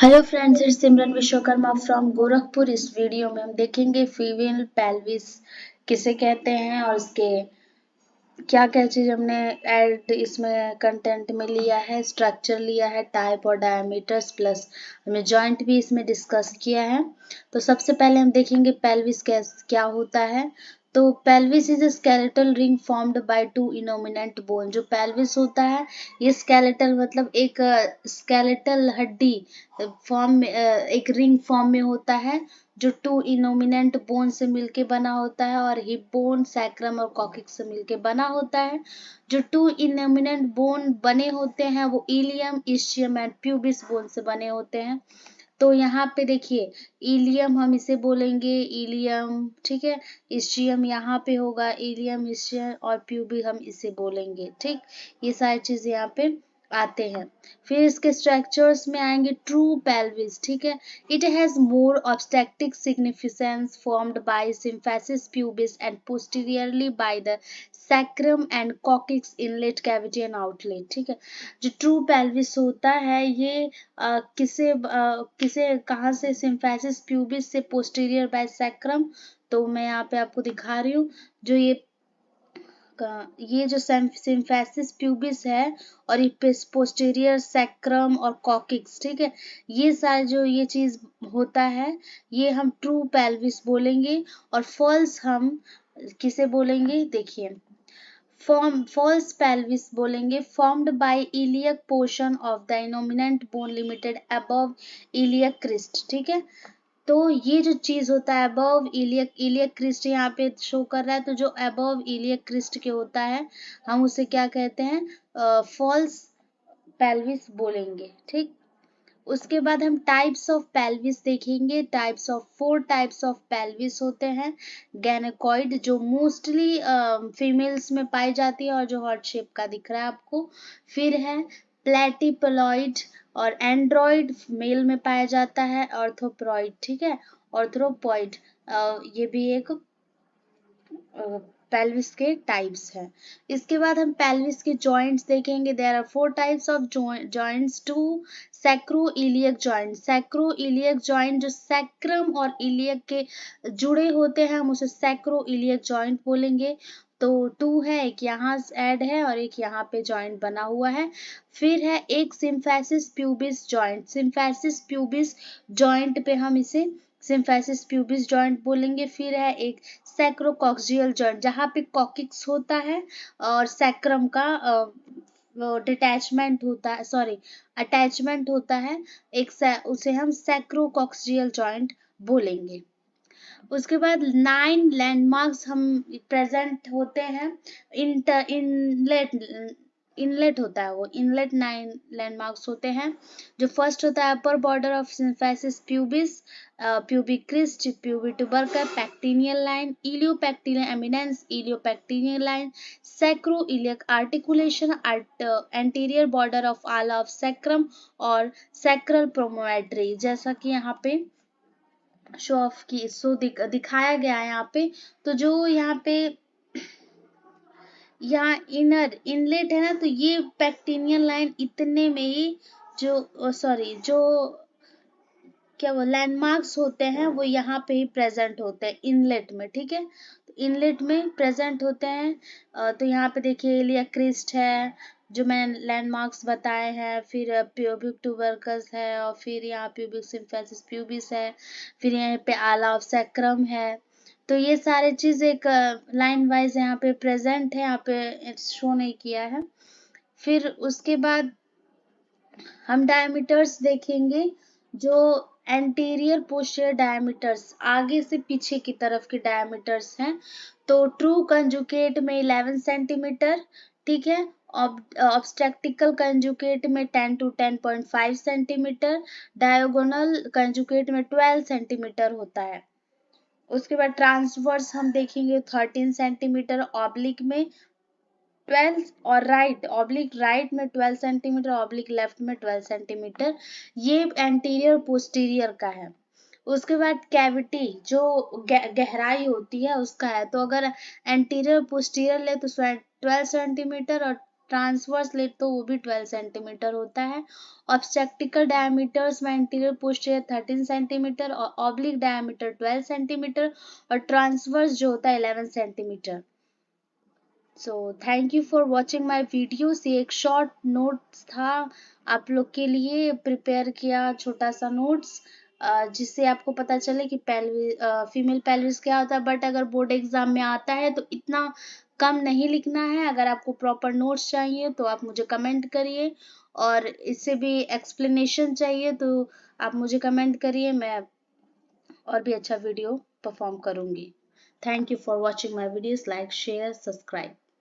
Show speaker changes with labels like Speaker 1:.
Speaker 1: Hello friends, it's Simran Vishwakarma from Gorakhpur. इस video में हम देखेंगे फीमेल पेल्विस किसे कहते हैं और उसके क्या क्या चीज हमने ऐड इसमें कंटेंट में लिया है, स्ट्रक्चर लिया है, टाइप और डायमीटर्स, प्लस हमने जॉइंट भी इसमें डिस्कस किया है। तो सबसे पहले हम देखेंगे पेल्विस क्या होता है। तो pelvis is a skeletal ring formed by two innominate bone. जो पेल्विस होता है ये स्केलेटल मतलब एक स्केलेटल हड्डी फॉर्म में एक रिंग फॉर्म में होता है जो टू इनोमिनेंट बोन से मिलके बना होता है और हिप बोन, सैक्रम और कॉक्सिक्स से मिलके बना होता है। जो टू इनोमिनेंट बोन बने होते हैं वो ilium, ischium and pubis bone से बने होते हैं। तो यहाँ पे देखिए, इलियम हम इसे बोलेंगे इलियम, ठीक है। इस्चियम यहाँ पे होगा इलियम, इस्चियम और प्यूबी हम इसे बोलेंगे, ठीक। ये सारी चीजें यहाँ पे आते हैं। फिर इसके स्ट्रक्चर्स में आएंगे ट्रू पेल्विस, ठीक है। It has more obstetric significance formed by symphysis pubis and posteriorly by the sacrum and coccyx inlet cavity and outlet, ठीक है। जो ट्रू पेल्विस होता है ये किसे कहाँ से, सिम्फेसिस प्यूबिस से, पोस्टीरियर बाय सैक्रम। तो मैं यहाँ पे आपको दिखा रही हूँ जो ये जो सिम्फेसिस प्यूबिस है और ये पोस्टीरियर सैक्रम और कॉक्सिक्स, ठीक है। ये सारे जो ये चीज होता है ये हम ट्रू पेल्विस बोलेंगे। और फॉल्स हम किसे बोलेंगे, देखिए फॉल्स पेल्विस बोलेंगे formed by iliac portion of the innominate bone limited above iliac crest, ठीक है। तो ये जो चीज होता है अबव इलियक क्रिस्ट यहाँ पे शो कर रहा है, तो जो अबव इलियक क्रिस्ट के होता है हम उसे क्या कहते हैं, फॉल्स पेल्विस बोलेंगे, ठीक। उसके बाद हम टाइप्स ऑफ पेल्विस देखेंगे। फोर टाइप्स ऑफ पेल्विस होते हैं। गैनेकॉइड जो मोस्टली फीमेल्स में पाई जाती है और जो हार्ट शेप का दिख रहा है आपको। फिर है प्लेटिपलॉइड और एंड्रॉइड मेल में पाया जाता है। ऑर्थोप्रॉइड, ठीक है। ऑर्थ्रोपॉइड ये भी एक पेल्विस के टाइप्स हैं। इसके बाद हम पेल्विस के जॉइंट्स देखेंगे। There are four types of joints two sacroiliac joint. Sacroiliac joint जो सैक्रम और इलियक के जुड़े होते हैं हम उसे सैक्रोइलियक जॉइंट बोलेंगे। तो टू है, एक यहाँ ऐड है और एक यहाँ पे जॉइंट बना हुआ है। फिर है एक symphysis pubis joint. Symphysis pubis joint पे हम इसे सिम्फेसिस प्यूबिस जॉइंट बोलेंगे। फिर है एक सैक्रोकॉक्सियल जॉइंट जहाँ पे कॉक्सिक्स होता है और सैक्रम का डिटैचमेंट होता है, सॉरी अटैचमेंट होता है एक उसे हम सैक्रोकॉक्सियल जॉइंट बोलेंगे। उसके बाद 9 लैंडमार्क्स हम प्रेजेंट होते हैं। इनलेट इनलेट होता है वो इनलेट 9 लैंडमार्क्स होते हैं। जो फर्स्ट होता है upper border of symphysis pubis, pubic crest, pubic tubercle, pectineal line, iliopectineal eminence, iliopectineal line, sacroiliac articulation, anterior border of ala of sacrum और सैक्रल प्रोमोमेट्री। जैसा कि यहाँ पे शो ऑफ की दिखाया गया है यहाँ पे। तो जो यहाँ पे यहाँ इनर इनलेट है ना, तो ये पैक्टिनियल लाइन इतने में ही जो सॉरी जो क्या वो लैंडमार्क्स होते हैं वो यहाँ पे ही प्रेजेंट होते हैं इनलेट में, ठीक है। तो इनलेट में प्रेजेंट होते हैं। तो यहाँ पे देखिए एलिया क्रिस्ट है जो मैंने लैंडमार्क्स बताए हैं। फिर प्यूबिक ट्यूबरकल्स है और फिर यहाँ प्यूबिक सिम्फेसिस प्यूबिस है। फिर यहाँ पे आला ऑफ सैक्रम है। तो ये सारे चीज एक लाइन वाइज यहाँ पे प्रेजेंट है, यहाँ पे शो नहीं किया है। फिर उसके बाद हम डायमीटर्स देखेंगे। जो एंटीरियर पोस्टीरियर डायमीटर्स आगे से पीछे की तरफ के डायमीटर्स हैं। तो ट्रू कंजुगेट में 11 सेंटीमीटर, ठीक है। ऑब्स्टेट्रिकल कंजुगेट में 10 to 10.5 सेंटीमीटर, डायगोनल कंजुगेट में 12 सेंटीमीटर होता है। उसके बाद ट्रांसवर्स हम देखेंगे 13 सेंटीमीटर, ऑब्लिक में 12 और ऑब्लिक राइट में 12 सेंटीमीटर, ऑब्लिक लेफ्ट में 12 सेंटीमीटर। ये एंटीरियर पोस्टीरियर का है। उसके बाद कैविटी जो गहराई होती है उसका है। तो अगर एंटीरियर पोस्टीरियर ले तो 12 सेंटीमीटर और ट्रांसवर्स ले तो वो भी 12 सेंटीमीटर होता है। ऑब्स्टेक्टिकल डायमीटर्स में एंटीरियर पोस्टीरियर 13 सेंटीमीटर और ऑब्लिक डायमीटर 12 सेंटीमीटर और ट्रांसवर्स जो होता है 11 centimetre. So thank you for watching my videos. ये एक शॉर्ट नोट्स था, आप लोग के लिए प्रिपेयर किया छोटा सा नोट्स, जिससे आपको पता चले कि फीमेल पेल्विस क्या होता है। बट अगर बोर्ड एग्जाम में आता है तो इतना कम नहीं लिखना है। अगर आपको प्रॉपर नोट्स चाहिए तो आप मुझे कमेंट करिए, और इससे भी एक्सप्लेनेशन चाहिए तो आप मुझे कमेंट करिए, मैं और भी अच्छा वीडियो परफॉर्म करूंगी। Thank you for watching my videos. Like share subscribe.